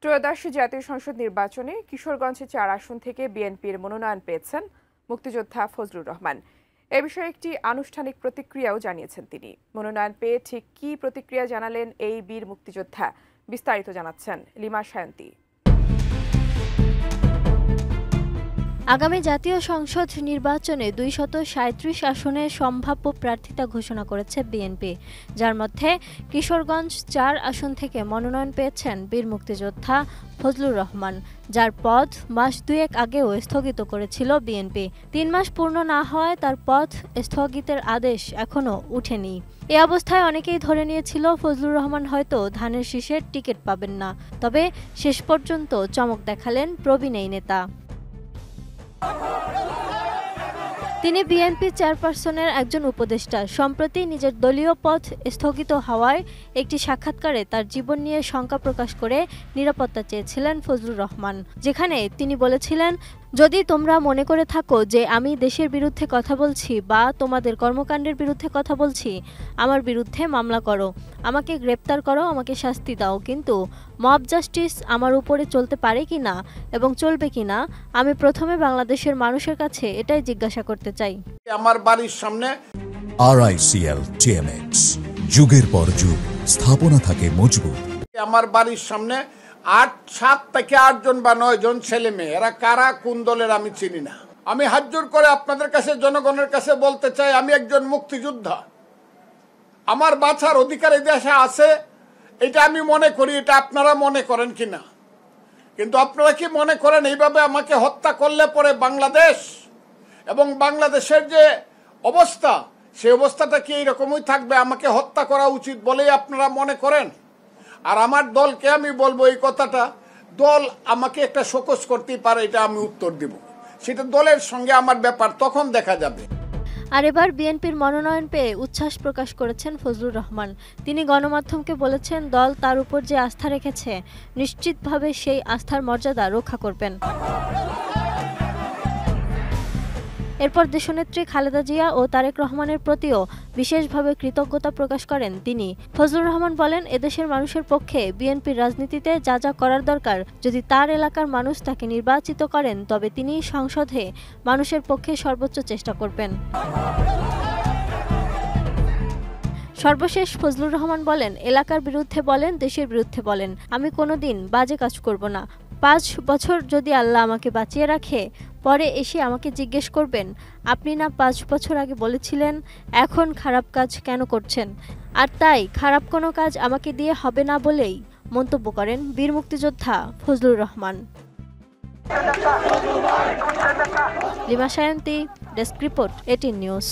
ত্রয়োদশ জাতীয় সংসদ নির্বাচনে কিশোরগঞ্জে ৪ আসন থেকে বিএনপির মনোনয়ন পেয়েছেন মুক্তিযোদ্ধা ফজলুর রহমান। এ বিষয়ে একটি আনুষ্ঠানিক প্রতিক্রিয়াও জানিয়েছেন তিনি। মনোনয়ন পেয়ে ঠিক কী প্রতিক্রিয়া জানালেন এই বীর মুক্তিযোদ্ধা, বিস্তারিত জানাচ্ছেন লিমা সায়ন্তী। আগামী জাতীয় সংসদ নির্বাচনে ২৩৭ আসনে সম্ভাব্য প্রার্থিতা ঘোষণা করেছে বিএনপি, যার মধ্যে কিশোরগঞ্জ ৪ আসন থেকে মনোনয়ন পেয়েছেন বীর মুক্তিযোদ্ধা ফজলুর রহমান, যার পদ মাস দুয়েক আগেও স্থগিত করেছিল বিএনপি। ৩ মাস পূর্ণ না হওয়ায় তার পদ স্থগিতের আদেশ এখনও উঠেনি। এ অবস্থায় অনেকেই ধরে নিয়েছিল ফজলুর রহমান হয়তো ধানের শীষের টিকিট পাবেন না। তবে শেষ পর্যন্ত চমক দেখালেন প্রবীণ এই নেতা। তিনি বিএনপি চেয়ারপারসনের একজন উপদেষ্টা। সম্প্রতি নিজের দলীয় পদ স্থগিত হওয়ায় একটি সাক্ষাৎকারে তার জীবন নিয়ে শঙ্কা প্রকাশ করে নিরাপত্তা চেয়েছিলেন ফজলুর রহমান, যেখানে তিনি বলেছিলেন, যদি তোমরা মনে করে থাকো যে আমি দেশের বিরুদ্ধে কথা বলছি বা তোমাদের কর্মকাণ্ডের বিরুদ্ধে কথা বলছি, আমার বিরুদ্ধে মামলা করো, আমাকে গ্রেপ্তার করো, আমাকে শাস্তি দাও, কিন্তু মব জাস্টিস আমার উপরে চলতে পারে কিনা এবং চলবে কিনা আমি প্রথমে বাংলাদেশের মানুষের কাছে এটাই জিজ্ঞাসা করতে চাই। আমার বাড়ির সামনে RICL TMX, যুগের পর যুগ স্থাপনা থাকে মজবুত। আমার বাড়ির সামনে 7 থেকে 8 জন বা 9 জন ছেলে মেয়ে, এরা কারা কোন দলের আমি চিনি না। আমি হাত জোর করে আপনাদের কাছে, জনগণের কাছে বলতে চাই, আমি একজন মুক্তিযোদ্ধা। আমার বাঁচার অধিকার এই দেশে আছে, এটা আমি মনে করি। এটা আপনারা মনে করেন কিনা, কিন্তু আপনারা কি মনে করেন এইভাবে আমাকে হত্যা করলে পরে বাংলাদেশ এবং বাংলাদেশের যে অবস্থা, সেই অবস্থাটা কি এইরকমই থাকবে? আমাকে হত্যা করা উচিত বলেই আপনারা মনে করেন? আর আমার দলকে আমি বলবো এই কথাটা, দল আমাকে একটা শোকজ করতেই পারে, এটা আমি উত্তর দিব। সেটা দলের সঙ্গে আমার ব্যাপার, তখন দেখা যাবে। আর এবার বিএনপির মনোনয়ন পেয়ে উচ্ছ্বাস প্রকাশ করেছেন ফজলুর রহমান। তিনি গণমাধ্যমকে বলেছেন, দল তার উপর যে আস্থা রেখেছে নিশ্চিতভাবে সেই আস্থার মর্যাদা রক্ষা করবেন। এরপর দেশনেত্রী খালেদা জিয়া ও তারেক রহমানের প্রতিও বিশেষভাবে কৃতজ্ঞতা প্রকাশ করেন তিনি। ফজলুর রহমান বলেন, এদেশের মানুষের পক্ষে বিএনপির রাজনীতিতে যা যা করার দরকার, যদি তার এলাকার মানুষ তাকে নির্বাচিত করেন তবে তিনি সংসদে মানুষের পক্ষে সর্বোচ্চ চেষ্টা করবেন। সর্বশেষ ফজলুর রহমান বলেন, এলাকার বিরুদ্ধে বলেন, দেশের বিরুদ্ধে বলেন, আমি কোনোদিন বাজে কাজ করব না। 5 বছর যদি আল্লাহ আমাকে বাঁচিয়ে রাখে, পরে এসে আমাকে জিজ্ঞেস করবেন, আপনি না 5 বছর আগে বলেছিলেন, এখন খারাপ কাজ কেন করছেন? আর তাই খারাপ কোনো কাজ আমাকে দিয়ে হবে না বলেই মন্তব্য করেন বীর মুক্তিযোদ্ধা Fazlur Rahman. Lima Sayanti, desk report, 18 news.